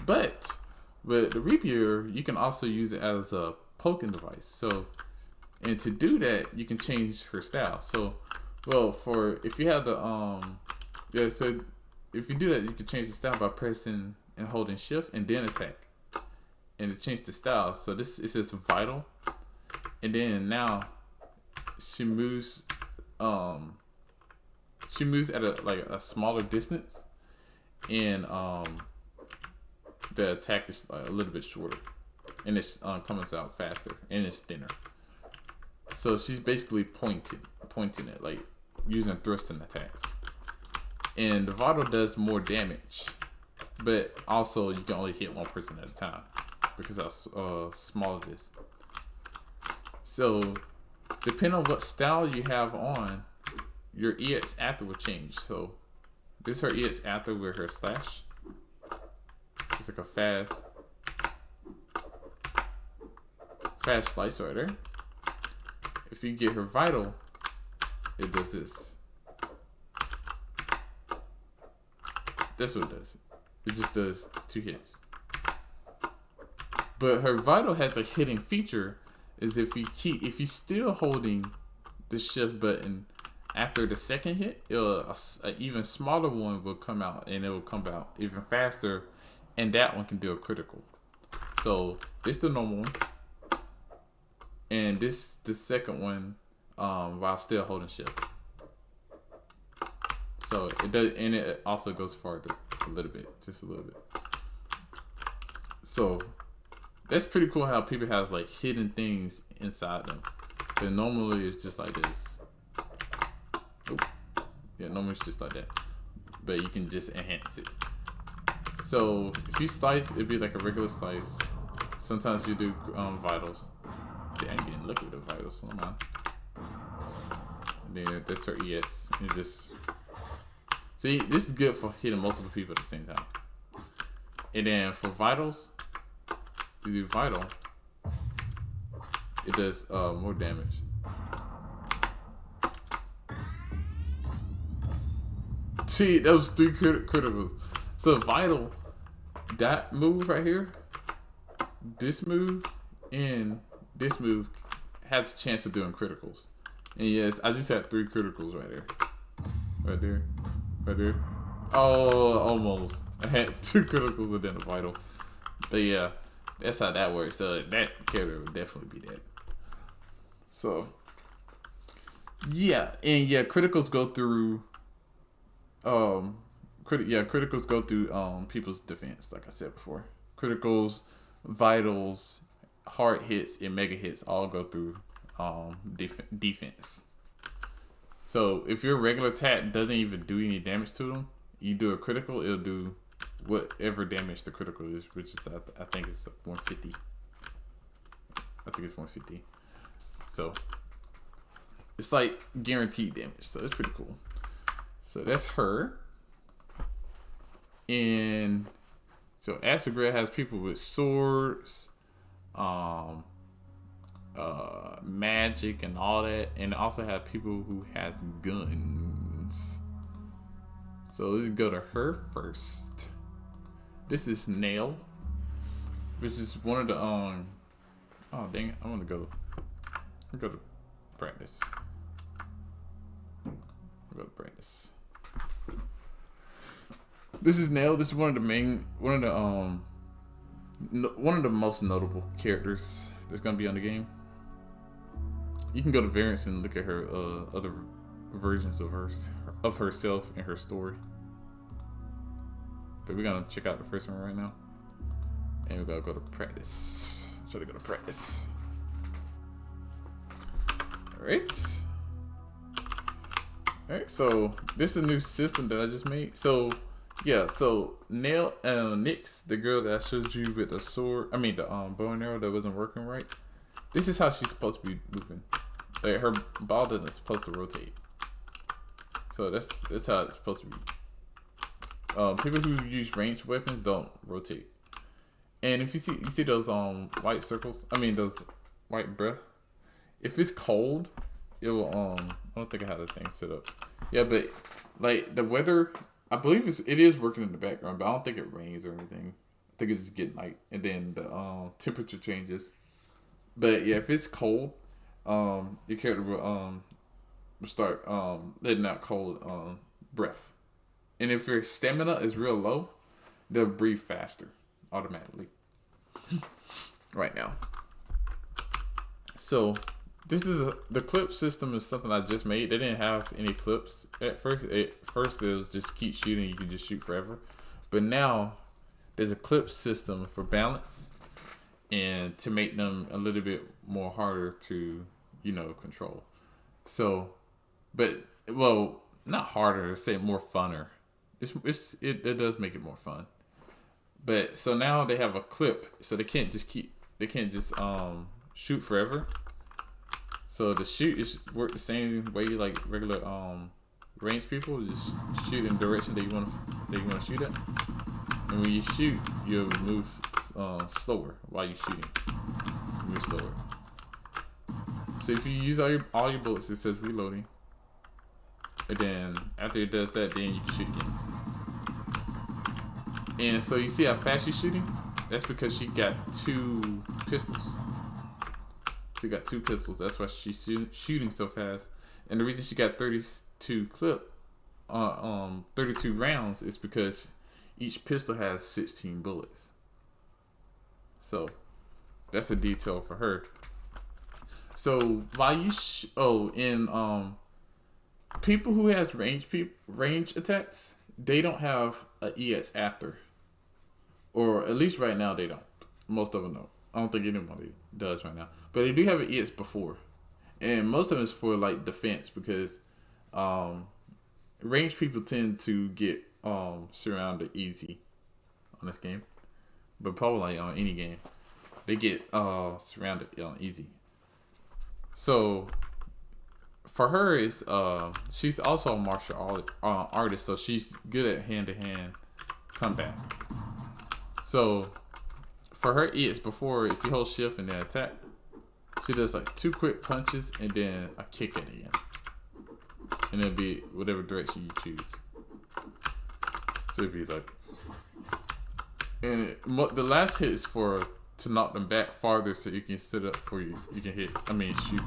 But the rapier, you can also use it as a poking device. So And to do that, you can change her style. So, well, if you have the so if you do that, you can change the style by pressing and holding shift and then attack, and it changes the style. So it says vital, and then now she moves at a smaller distance, and the attack is a little bit shorter, and it's comes out faster, and it's thinner. So she's basically pointing it, like using thrusting attacks. And the vital does more damage, but also you can only hit one person at a time because how small it is. So depending on what style you have on, your EX after will change. So this is her EX after with her slash. It's like a fast slice right there. If you get her vital, it does this. That's what it does. It just does 2 hits. But her vital has a hidden feature. Is if you still holding the shift button after the second hit, an even smaller one will come out, and it will come out even faster, and that one can do a critical. So this is the normal one, and this the second one while still holding shift. So it does, and it also goes farther a little bit, just a little bit. So that's pretty cool how people have like hidden things inside them. So normally it's just like this. Oop. Yeah, normally it's just like that. But you can just enhance it. So if you slice, it'd be like a regular slice. Sometimes you do vitals. Damn, I'm getting lucky with the vitals. Hold on. And then that's her EX. You just see, this is good for hitting multiple people at the same time. And then for vitals, you do vital, it does more damage. See, that was 3 criticals. So vital, that move right here, this move, and this move has a chance of doing criticals. And yes, I just had 3 criticals right there. Right there. Right there. Oh, almost. I had 2 criticals and then a vital. But yeah, that's how that works. So that character would definitely be dead. So yeah, and yeah, criticals go through criticals go through people's defense, like I said before. Criticals, vitals, hard hits, and mega hits all go through defense. So if your regular attack doesn't even do any damage to them, you do a critical, it'll do whatever damage the critical is, which is I think it's 150. I think it's 150. So it's like guaranteed damage. So it's pretty cool. So that's her. And so Astral Grail has people with swords, magic and all that, and also have people who has guns. So let's go to her first. This is Nail, which is one of the oh dang it, I want to go to practice. I'll go to practice. This is Nail. This is one of the most notable characters that's gonna be on the game. You can go to variants and look at her other versions of herself and her story. But we're gonna check out the first one right now, and we're gonna go to practice. Try to go to practice. All right. So this is a new system that I just made. So yeah, so Nail Nyx, the girl that I showed you with the sword, the bow and arrow that wasn't working right. This is how she's supposed to be moving. Like her ball isn't supposed to rotate. So that's how it's supposed to be. People who use ranged weapons don't rotate. And if you see those white circles, those white breath. If it's cold, it will I don't think I have the thing set up. Yeah, but like the weather, I believe it is working in the background, but I don't think it rains or anything. I think it's just getting light, and then the temperature changes. But yeah, if it's cold, your character will start letting out cold breath. And if your stamina is real low, they'll breathe faster automatically. Right now. So this is the clip system is something I just made. They didn't have any clips at first. First it was just keep shooting, you can just shoot forever. But now there's a clip system for balance and to make them a little bit more harder to, control. So, but well, not harder, say more funner. It does make it more fun. But so now they have a clip, so they can't just shoot forever. So the shoot is work the same way like regular range people, just shoot in the direction that you want to shoot at. And when you shoot, you move slower while you're shooting. Move slower. So if you use all your bullets, it says reloading. And then after it does that, then you can shoot again. And so you see how fast she's shooting? That's because she got 2 pistols. She got 2 pistols. That's why she's shooting so fast. And the reason she got 32 rounds is because each pistol has 16 bullets. So that's a detail for her. So while you people who has range attacks, they don't have a EX after, or at least right now they don't. Most of them don't. I don't think anybody does right now, but they do have an EX before, and most of them is for like defense because range people tend to get surrounded easy on this game, but probably on any game they get surrounded easy. So for her is she's also a martial artist, so she's good at hand-to-hand combat. So for her EX before, if you hold shift and then attack, she does like 2 quick punches and then a kick at the end, and it'll be whatever direction you choose. So it'd be like, and the last hit is to knock them back farther so you can sit up for you can shoot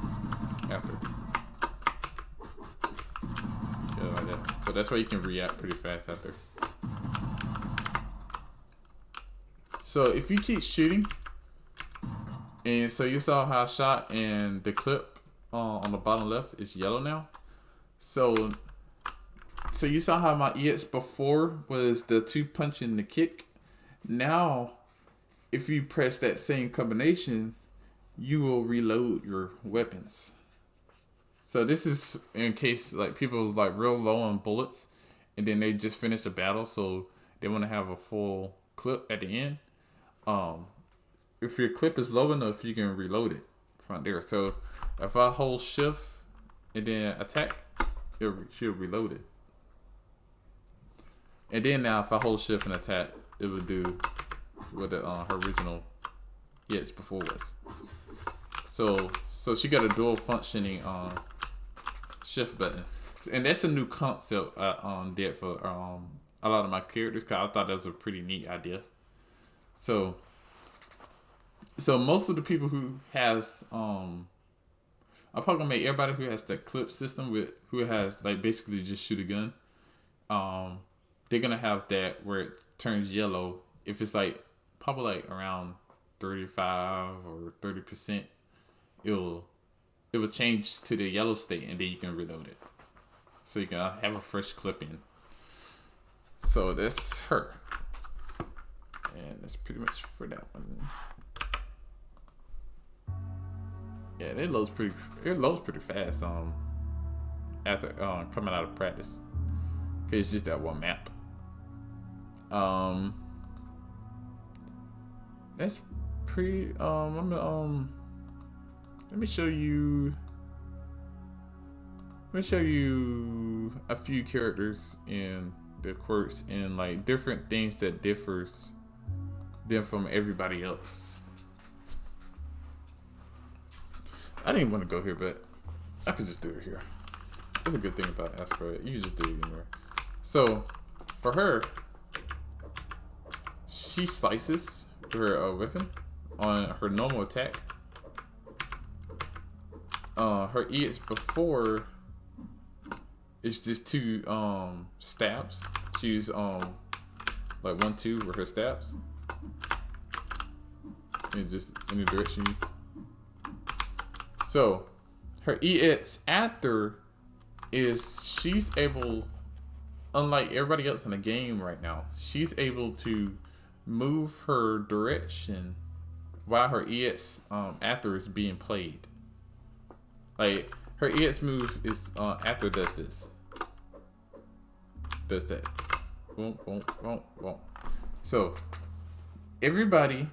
after. Yeah, like that. So that's why you can react pretty fast after. So if you keep shooting, and so you saw how I shot, and the clip on the bottom left is yellow now. So you saw how my EX before was the 2 punch and the kick. Now, if you press that same combination, you will reload your weapons. So this is in case like people like real low on bullets, and then they just finished the battle, so they want to have a full clip at the end. If your clip is low enough, you can reload it from there. So if I hold shift and then attack, she'll reload it. And then now if I hold shift and attack, it will do what her original EX before was. So she got a dual functioning shift button, and that's a new concept I did for a lot of my characters, because I thought that was a pretty neat idea. So most of the people who has I'm probably gonna make everybody who has the clip system who has like basically just shoot a gun, they're gonna have that where it turns yellow if it's like probably like around 35 or 30%. It will change to the yellow state, and then you can reload it, so you can have a fresh clip in. So that's her, and that's pretty much for that one. Yeah, it loads pretty fast. After coming out of practice, cause it's just that one map. That's pretty. Let me show you a few characters in the quirks and like different things that differs them from everybody else. I didn't want to go here, but I could just do it here. That's a good thing about Asteroid. You can just do it anywhere. So for her, she slices her weapon on her normal attack. her EX before is just 2 stabs. She's like 1, 2 with her stabs. And just any direction. So her EX after is she's able, unlike everybody else in the game right now, she's able to move her direction while her EX after is being played. Like her EX move is after does this. Does that. Boom, boom, boom, boom. So everybody,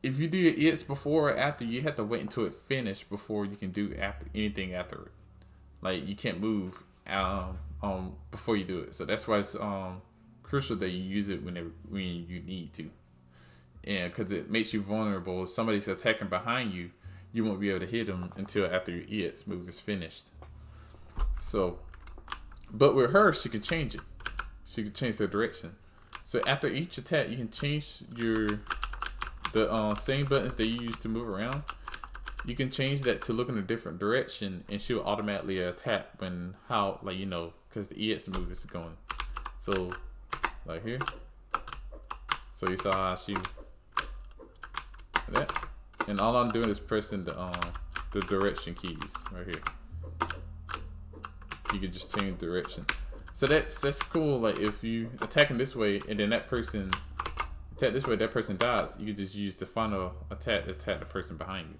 if you do your EX before or after, you have to wait until it finished before you can do after anything after it. Like you can't move before you do it. So that's why it's crucial that you use it when you need to. And because it makes you vulnerable. If somebody's attacking behind you, you won't be able to hit them until after your EX move is finished. So, but with her, she can change it. She can change the direction. So after each attack, you can change the same buttons that you use to move around. You can change that to look in a different direction, and she'll automatically attack when because the EX move is going. So, like here. So you saw how she that, and all I'm doing is pressing the direction keys right here. You can just change direction. So that's cool. Like if you attacking this way, and then that person attack this way, that person dies. You can just use the final attack to attack the person behind you.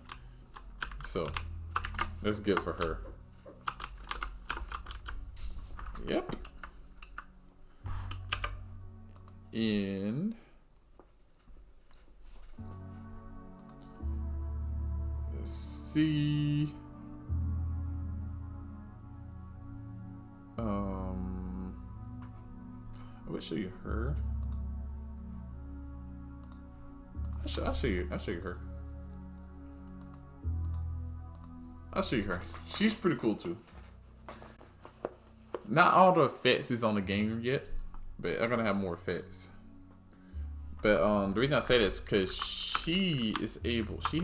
So that's good for her. Yep. And let's see. I will show you her. I'll show you her. I'll show you her. She's pretty cool too. Not all the effects is on the game yet, but I'm gonna have more effects. But the reason I say that is because she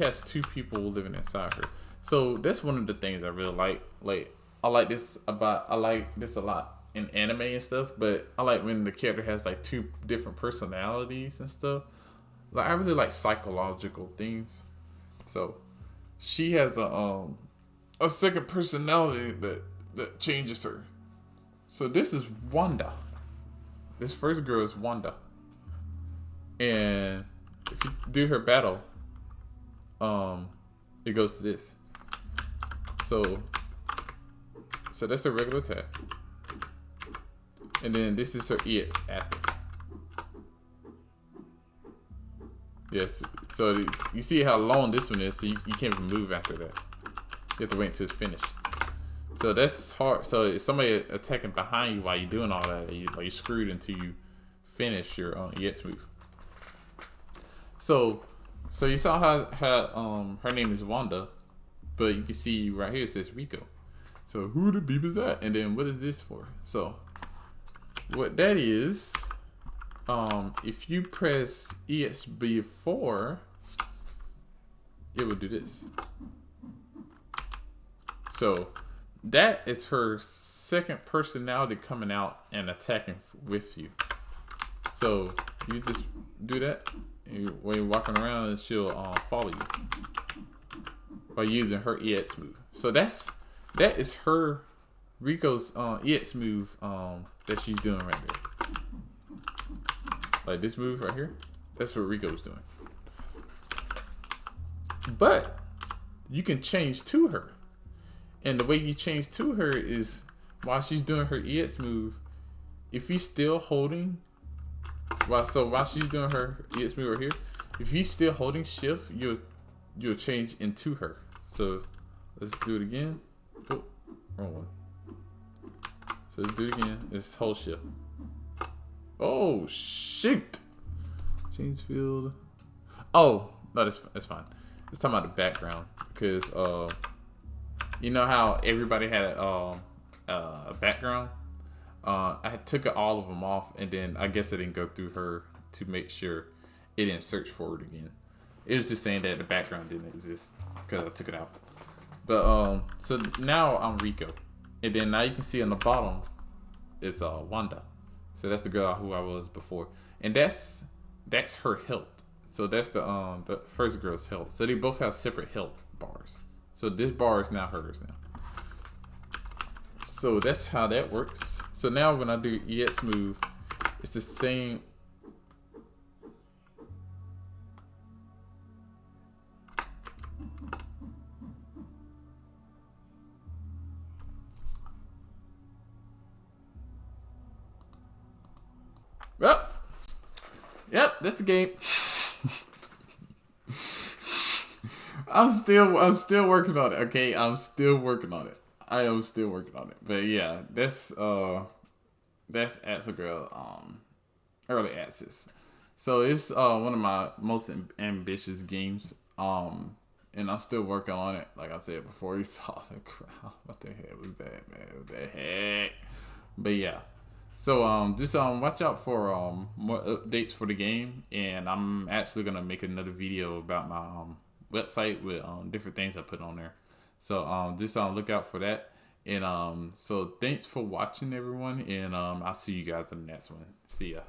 has 2 people living inside her. So that's one of the things I really like. Like I like this a lot in anime and stuff, but I like when the character has like 2 different personalities and stuff. Like I really like psychological things. So she has a second personality that changes her. So this is Wanda. This first girl is Wanda. And if you do her battle, it goes to this. So that's a regular attack. And then this is her EX after. Yes, so you see how long this one is, so you can't even move after that. You have to wait until it's finished. So that's hard. So if somebody attacking behind you while you're doing all that, you're screwed until you finish your EX move. So you saw how her name is Wanda, but you can see right here it says Rico. So who the beep is that? And then what is this for? So what that is, if you press ESB4, it will do this. So that is her second personality coming out and attacking with you. So you just do that when you're walking around, and she'll follow you by using her EX move. So that is her Rico's EX move that she's doing right there. Like this move right here, that's what Rico's doing. But you can change to her. And the way you change to her is while she's doing her EX move, if you're still holding, while she's doing her EX move right here, if you're still holding shift, you'll change into her. So let's do it again. Oh, wrong one. So let's do it again. Let's hold shift. Oh shit! Change field. Oh no, that's fine. Let's talk about the background because you know how everybody had a background. I took all of them off, and then I guess I didn't go through her to make sure it didn't search for it again. It was just saying that the background didn't exist because I took it out. But so now I'm Rico, and then now you can see on the bottom it's Wanda. So that's the girl who I was before, and that's her health. So that's the first girl's health. So they both have separate health bars. So this bar is now hers now. So that's how that works. So now when I do EX move, it's the same. Yep, that's the game. I'm still working on it. Okay, I'm still working on it. I am still working on it. But yeah, that's Axel Girl early access. So it's one of my most ambitious games. And I'm still working on it. Like I said before, you saw the crowd. What the heck was that, man? What the heck? But yeah. So just watch out for more updates for the game, and I'm actually gonna make another video about my website with different things I put on there. So just look out for that. And so thanks for watching, everyone, and I'll see you guys in the next one. See ya.